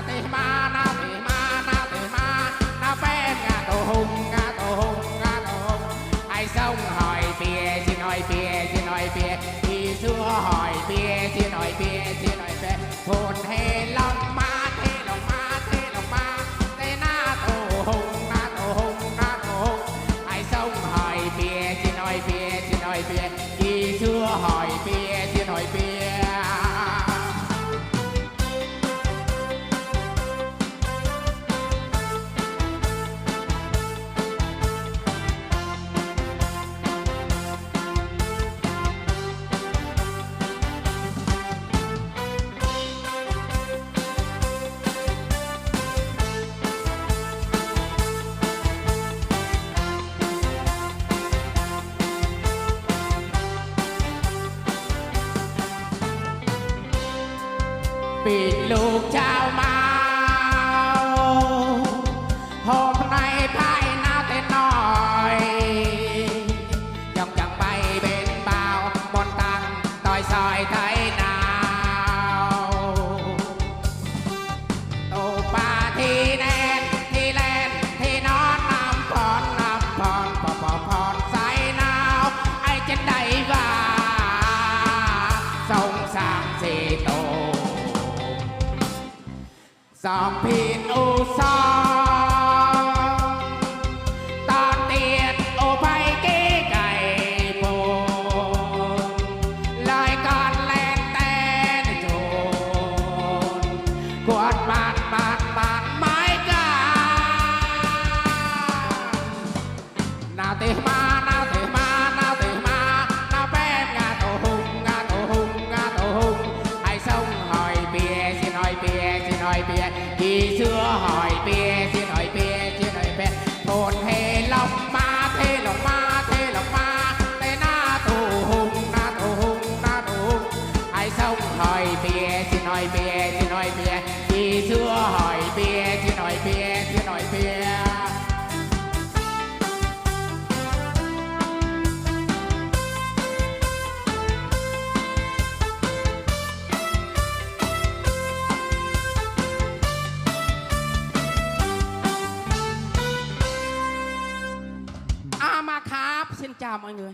tê ma na phép ngà tổ hùng ai sông hỏi bia xin hỏi bia đi xưa hỏi bia xin hỏi bia thôn hê long ma thê long ma tê na tổ hùng ai sông hỏi bia xin hỏi bia đi xưa hỏi bia xin hỏi biaปิดลูกเจ้ามาหอมในภายหน้าเต้นน้อยย่องจังไปเป็นเบาบนตังต่อยซอยไทยนาวโตป่าที่แน่นที่แลนที่นอนน้ำพรพรใส่หนาวไอ้เจนได้ว่าส่งสามสี่โตสองพีนอุซอตอนเตียนโอไพกี้ไก่ปูลอยก่อนแลนแตนโจนกวดบานไม้กานาเตมานาแป้งงาโตหุงไอ้ส่งหอยเบียสิหน่อยเบียđi xưa hỏi bia xin hỏi bia thôn hê long ma thê long ma tê na tù hùng ai sông hỏi bia xin hỏi bia đi xưa hỏi bia xin hỏi bia Mà kháp xin chào mọi người.